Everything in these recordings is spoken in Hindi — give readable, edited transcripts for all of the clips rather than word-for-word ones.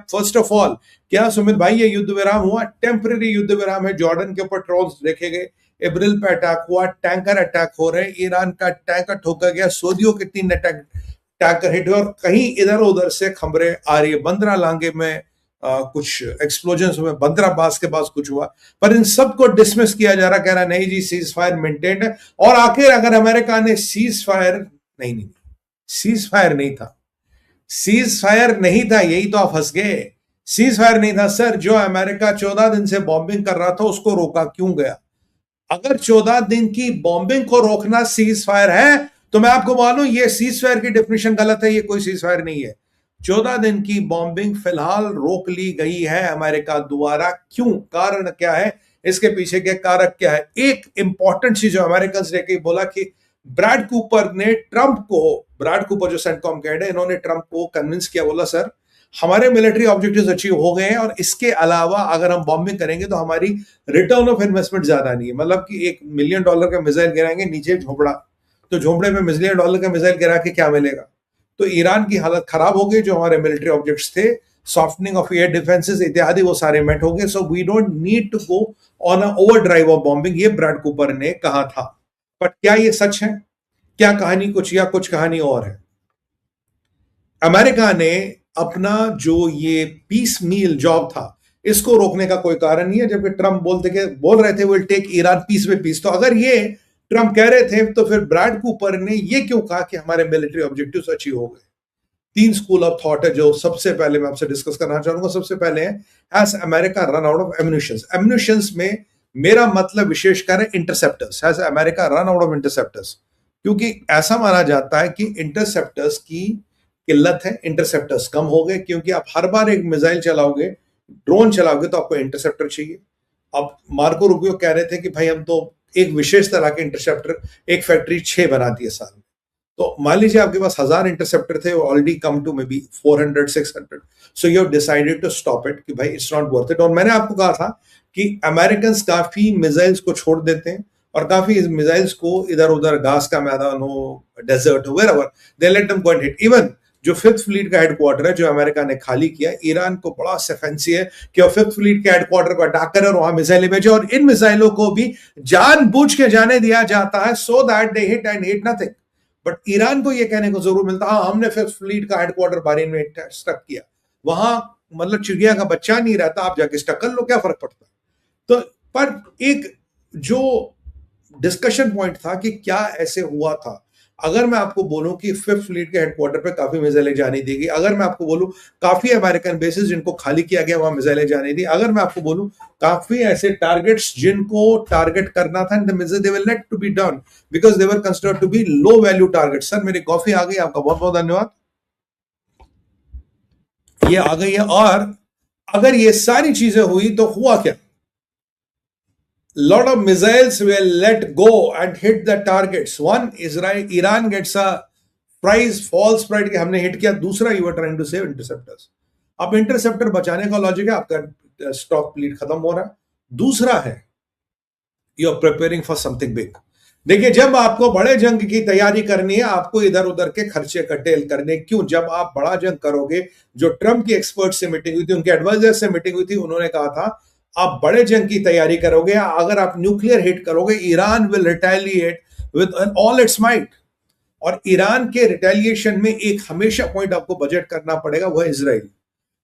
फर्स्ट ऑफ ऑल, क्या सुमित भाई ये युद्ध विराम हुआ? टेम्पररी युद्ध विराम है। जॉर्डन के ऊपर ट्रोल्स देखे गए, इब्रिल पे अटैक हुआ, टैंकर अटैक हो रहे हैं, ईरान का टैंकर ठोका गया, सऊदियों के 3 टैंकर हिट हुए और कहीं इधर उधर से खबरें आ रही है। बंदरा लांगे में कुछ एक्सप्लोजन हुए, बंदराबास के पास कुछ हुआ, पर इन सबको डिसमिस किया जा रहा, कह रहा नहीं जी सीज फायर मेंटेन्ड है। और आखिर अगर अमेरिका ने सीज फायर नहीं, सीज फायर नहीं था, सीज फायर नहीं था, यही तो आप फंस गए। सीज फायर नहीं था सर, जो अमेरिका 14 दिन से बॉम्बिंग कर रहा था उसको रोका क्यों गया? अगर 14 दिन की बॉम्बिंग को रोकना सीज फायर है तो मैं आपको मालूं ये सीज फायर की डेफिनेशन गलत है, ये कोई सीज फायर नहीं है। 14 दिन की बॉम्बिंग फिलहाल रोक ली गई है अमेरिका द्वारा। क्यों? कारण क्या है? इसके पीछे के कारक क्या है? एक इंपॉर्टेंट चीज जो अमेरिकन ने बोला कि ब्रैड कूपर ने ट्रंप को, ब्रैड कूपर जो सेंटकॉम हेड है, इन्होंने ट्रंप को कन्विंस किया, बोला सर हमारे मिलिट्री ऑब्जेक्टिव्स अचीव हो गए हैं और इसके अलावा अगर हम बॉम्बिंग करेंगे तो हमारी रिटर्न ऑफ इन्वेस्टमेंट ज्यादा नहीं है। मतलब कि $1 मिलियन का मिसाइल गिराएंगे नीचे झोपड़ा, तो झोपड़े में $1 मिलियन का मिसाइल गिरा के क्या मिलेगा? तो ईरान की हालत खराब हो गई, जो हमारे मिलिट्री ऑब्जेक्ट्स थे, सॉफ्टनिंग ऑफ एयर डिफेंसेस इत्यादि, वो सारे मेट हो गए। So we don't need to go on a overdrive of bombing, ये ब्रैड कूपर ने कहा था। बट क्या ये सच है? क्या कहानी कुछ या कुछ कहानी और है? अमेरिका ने अपना जो ये पीस मील जॉब था इसको रोकने का कोई कारण नहीं है, जबकि ट्रंप बोल रहे थे विल टेक ईरान पीस में पीस। तो अगर ये ट्रंप कह रहे थे तो फिर ब्रैड कूपर ने ये क्यों कहा कि हमारे मिलिट्री ऑब्जेक्टिव्स अचीव हो गए? 3 स्कूल ऑफ थॉट है जो सबसे पहले मैं आपसे डिस्कस करना चाहूंगा। सबसे पहले है has America run out of ammunitions. Ammunitions में मेरा मतलब विशेषकर है interceptors. Has America run out of interceptors? क्योंकि ऐसा माना जाता है कि इंटरसेप्टर्स की किल्लत है, इंटरसेप्टर्स कम हो गए, क्योंकि आप हर बार एक मिसाइल चलाओगे, ड्रोन चलाओगे तो आपको इंटरसेप्टर चाहिए। अब मार्को रूबियो कह रहे थे कि भाई हम तो एक विशेष तरह के इंटरसेप्टर, एक फैक्ट्री 6 बनाती है साल में। तो मान लीजिए आपके पास 1000 इंटरसेप्टर थे, already come to maybe 400 600, so you have decided to stop it कि भाई इट्स नॉट वर्थ इट। और मैंने आपको कहा था कि अमेरिकन काफी मिसाइल्स को छोड़ देते हैं और काफी मिसाइल्स को इधर उधर, घास का मैदान हो, डेजर्ट हो, wherever, they let them go and hit. Even जो 5th फ्लीट का हेडक्वार्टर है जो अमेरिका ने खाली किया, ईरान को बड़ा फैंसी है कि वो 5th फ्लीट के हेडक्वार्टर को अटैक करे और वहां मिसाइलें भेजे, और इन मिसाइलों को भी जानबूझ के जाने दिया जाता है so that they hit and hit nothing. But Iran को यह कहने को जरूर मिलता, हाँ हमने 5th फ्लीट का हेडक्वार्टर बहरीन में स्टक किया, वहां मतलब चिड़िया का बच्चा नहीं रहता, आप जाके स्टक कर लो, क्या फर्क पड़ता है? तो पर एक जो डिस्कशन पॉइंट था कि क्या ऐसे हुआ था। अगर मैं आपको बोलूं कि 5th फ्लीट के हेडक्वार्टर पे काफी मिसाइलें जाने देगी, अगर मैं आपको बोलूं काफी अमेरिकन बेसिस जिनको खाली किया गया वहां मिसाइलें जाने दी, अगर मैं आपको बोलूं काफी ऐसे टारगेट्स जिनको टारगेट करना था, they will not to be done because they were considered to be low value target. Sir मेरी कॉफी आ गई, आपका बहुत बहुत धन्यवाद, ये आ गई है। और अगर ये सारी चीजें हुई तो हुआ क्या? Lot of missiles were let go and hit the targets. One, Iran gets a prize, false pride कि हमने हिट किया। दूसरा, you were trying to save interceptors. अब इंटरसेप्टर बचाने का लॉजिक है, आपका स्टॉक प्लीट खत्म हो रहा है। दूसरा है you are preparing for something big. देखिए, जब आपको बड़े जंग की तैयारी करनी है, आपको इधर उधर के खर्चे कटेल करने। क्यों? जब आप बड़ा जंग करोगे, जो ट्रंप की एक्सपर्ट से मीटिंग हुई थी, उनके एडवाइजर से मीटिंग हुई थी, उन्होंने कहा था आप बड़े जंग की तैयारी करोगे, अगर आप न्यूक्लियर हिट करोगे, Iran will retaliate with all it's might. और ईरान के रिटेलिएशन में एक हमेशा पॉइंट आपको बजट करना पड़ेगा, वह इजराइल।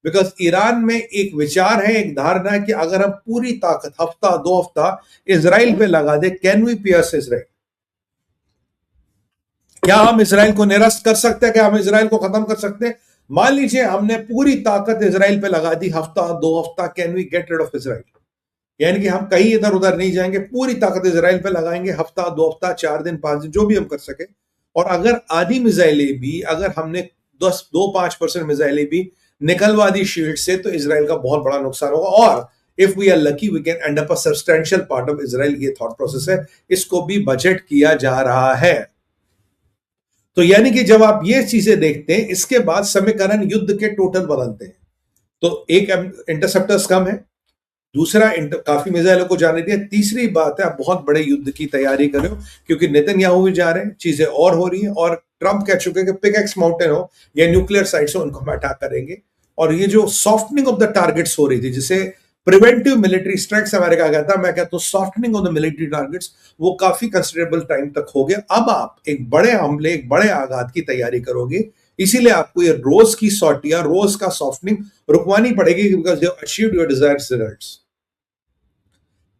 बिकॉज ईरान में एक विचार है, एक धारणा है कि अगर हम पूरी ताकत हफ्ता 2 हफ्ता इजराइल पे लगा दे, कैन वी पियर्स इजराइल? क्या हम इजराइल को निरस्त कर सकते हैं? क्या हम इजराइल को खत्म कर सकते हैं? मान लीजिए हमने पूरी ताकत इजराइल पे लगा दी हफ्ता 2 हफ्ता, can we get rid of Israel? यानी कि हम कहीं इधर उधर नहीं जाएंगे, पूरी ताकत इजराइल पे लगाएंगे हफ्ता 2 हफ्ता, 4 दिन 5 दिन, जो भी हम कर सके। और अगर आधी मिसाइलें भी, अगर हमने 2-5% मिसाइलें भी निकलवा दी शील्ड से, तो इजराइल का बहुत बड़ा नुकसान होगा। और if we are lucky we can end up a substantial part of Israel. ये थॉट प्रोसेस है, इसको भी बजट किया जा रहा है। तो यानी कि जब आप ये चीजें देखते हैं, इसके बाद समीकरण युद्ध के टोटल बदलते हैं। तो एक, इंटरसेप्टर्स कम है, दूसरा काफी मिसाइलों को जाने दिया, तीसरी बात है आप बहुत बड़े युद्ध की तैयारी कर रहे हो, क्योंकि नेतन्याहू भी जा रहे हैं, चीजें और हो रही हैं, और ट्रंप कह चुके हैं कि पिकैक्स माउंटेन हो या न्यूक्लियर साइट्स हो, उनको हम अटैक करेंगे। और ये जो सॉफ्टनिंग ऑफ द टारगेट्स हो रही थी, जिसे प्रिवेंटिव मिलिट्री स्ट्राइक्स अमेरिका कहता है, मैं कहता हूं softening of the military targets, वो काफी कंसिडरेबल टाइम तक हो गया। अब आप एक बड़े हमले, एक बड़े आघात की तैयारी करोगे, इसीलिए आपको ये रोज की सॉर्टियां, रोज का सॉफ्टनिंग रुकवानी पड़ेगी, because you achieved your desired results.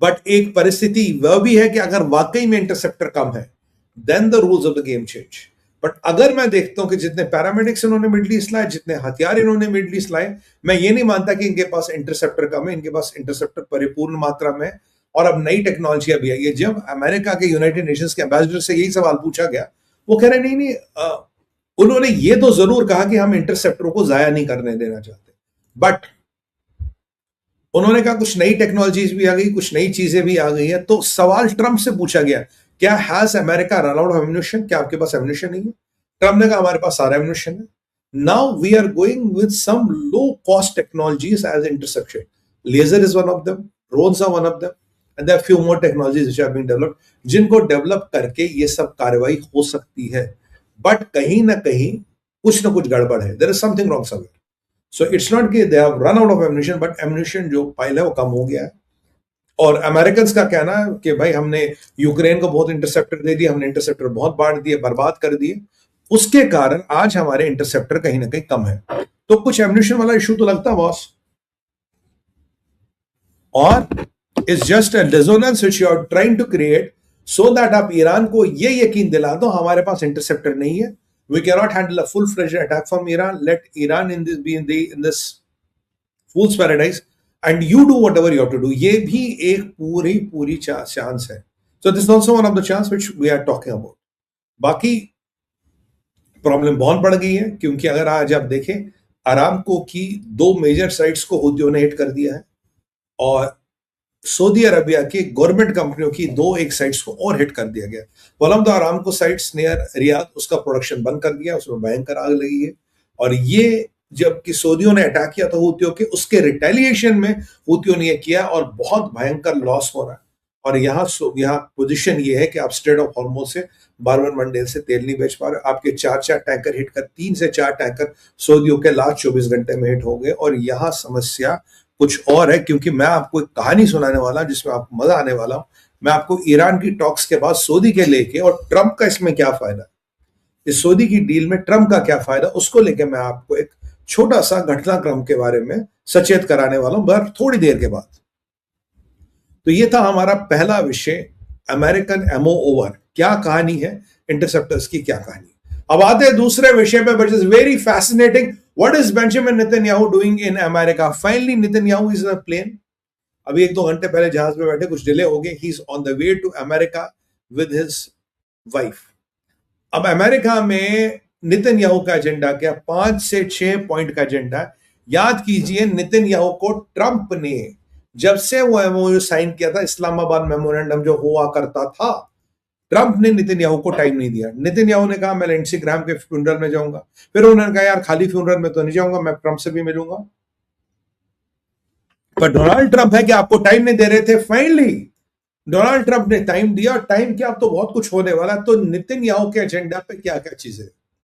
But एक परिस्थिति वह भी है कि अगर वाकई में इंटरसेप्टर कम है, then the rules of the game change. But अगर मैं देखता हूं कि जितने पैरामेडिक्स इन्होंने मिडल ईस्ट लाए, जितने हथियार इन्होंने मिडल ईस्ट लाए, मैं ये नहीं मानता कि इनके पास इंटरसेप्टर कम है, इनके पास इंटरसेप्टर परिपूर्ण मात्रा में। और अब नई टेक्नोलॉजी भी आई है। जब अमेरिका के यूनाइटेड नेशंस के एम्बेसडर से यही सवाल पूछा गया, वो कह रहे नहीं नहीं, उन्होंने ये तो जरूर कहा कि हम इंटरसेप्टरों को जाया नहीं करने देना चाहते, बट उन्होंने कहा कुछ नई टेक्नोलॉजीज भी आ गई, कुछ नई चीजें भी आ गई है। तो सवाल ट्रंप से पूछा गया, क्या has America run out of ammunition, क्या आपके पास एम्युनिशन नहीं है? ट्रंप ने कहा हमारे पास सारा एम्युनिशन है। Now we are going with some low cost technologies as interception. Laser is one of them, drones are one of them, and there are few more technologies which are being developed, जिनको डेवलप करके ये सब कार्रवाई हो सकती है। बट कहीं ना कहीं कुछ ना कुछ गड़बड़ है, there is something wrong somewhere. So it's not कि they have run out of ammunition, but ammunition जो पाइल है वो कम हो गया है। और अमेरिकन का कहना है कि भाई हमने यूक्रेन को बहुत इंटरसेप्टर दे दिए, हमने इंटरसेप्टर बहुत बांट दिए, बर्बाद कर दिए, उसके कारण आज हमारे इंटरसेप्टर कहीं ना कहीं कम है। तो कुछ एम्युनिशन वाला इशू तो लगता है बॉस, और it's just a dissonance which you are trying to create so that आप ईरान को ये यकीन दिला दो हमारे पास इंटरसेप्टर नहीं है, we cannot handle a full-fledged attack from Iran. Let Iran in this be in this fool's paradise, and you do whatever you have to do. ये भी एक पूरी चांस है. So this is also one of the chance which we are talking about. बाकी प्रॉब्लम बहुत बढ़ गई है, क्योंकि अगर आज आप देखें, अरामको की 2 मेजर साइट्स को हूथियों ने हिट कर दिया है, और सऊदी अरबिया की गवर्नमेंट कंपनियों की 2 एक साइट्स को और हिट कर दिया गया। One of the Aramco sites near Riyadh, उसका प्रोडक्शन बंद कर दिया, उसमें भयंकर आग लगी है। और ये जबकि सऊदियों ने अटैक किया था हूथियों के, उसके रिटेलिएशन में हूथियों ने ये किया, और बहुत भयंकर लॉस हो रहा है। और यहाँ पोजीशन ये है कि आप स्ट्रेट ऑफ हॉर्मुज से बारबन मंडेल से तेल नहीं बेच पा रहे। आपके 4 टैंकर हिट कर, 3 से 4 टैंकर सऊदियों के लास्ट 24 घंटे में हिट हो गए। और यहाँ समस्या कुछ और है, क्योंकि मैं आपको एक कहानी सुनाने वाला जिसमें आपको मजा आने वाला हूं। मैं आपको ईरान की टॉक्स के बाद सऊदी के लेके, और ट्रंप का इसमें क्या फायदा, इस सऊदी की डील में ट्रंप का क्या फायदा, उसको लेके मैं आपको एक छोटा सा घटनाक्रम के बारे में सचेत कराने वाला हूं, बस थोड़ी देर के बाद। तो ये था हमारा पहला विषय, अमेरिकन एमओ ओवर, क्या कहानी है इंटरसेप्टर्स की, क्या कहानी। अब आते हैं दूसरे विषय पे, which is very fascinating. What is Benjamin Netanyahu doing in America? Finally, Netanyahu is in a plane. अभी 1-2 घंटे पहले जहाज में बैठे, कुछ डिले हो गए। He is on the way to America with his wife. अब अमेरिका में नेतन्याहू का एजेंडा क्या? 5 से 6 पॉइंट का एजेंडा। याद कीजिए, नेतन्याहू को ट्रंप ने जब से वो एमओयू साइन किया था, इस्लामाबाद मेमोरेंडम जो हुआ करता था, ट्रंप ने नेतन्याहू को टाइम नहीं दिया। नेतन्याहू ने कहा मैं लिंडसे ग्राहम के फ्यूनरल में जाऊंगा, फिर उन्होंने कहा यार खाली फ्यूनरल में तो नहीं जाऊंगा, मैं ट्रंप से भी मिलूंगा। पर डोनाल्ड ट्रंप है कि आपको टाइम नहीं दे रहे थे। फाइनली डोनाल्ड ट्रंप ने टाइम दिया, टाइम क्या, अब तो बहुत कुछ होने वाला। तो नेतन्याहू के एजेंडा पे क्या क्या चीजें,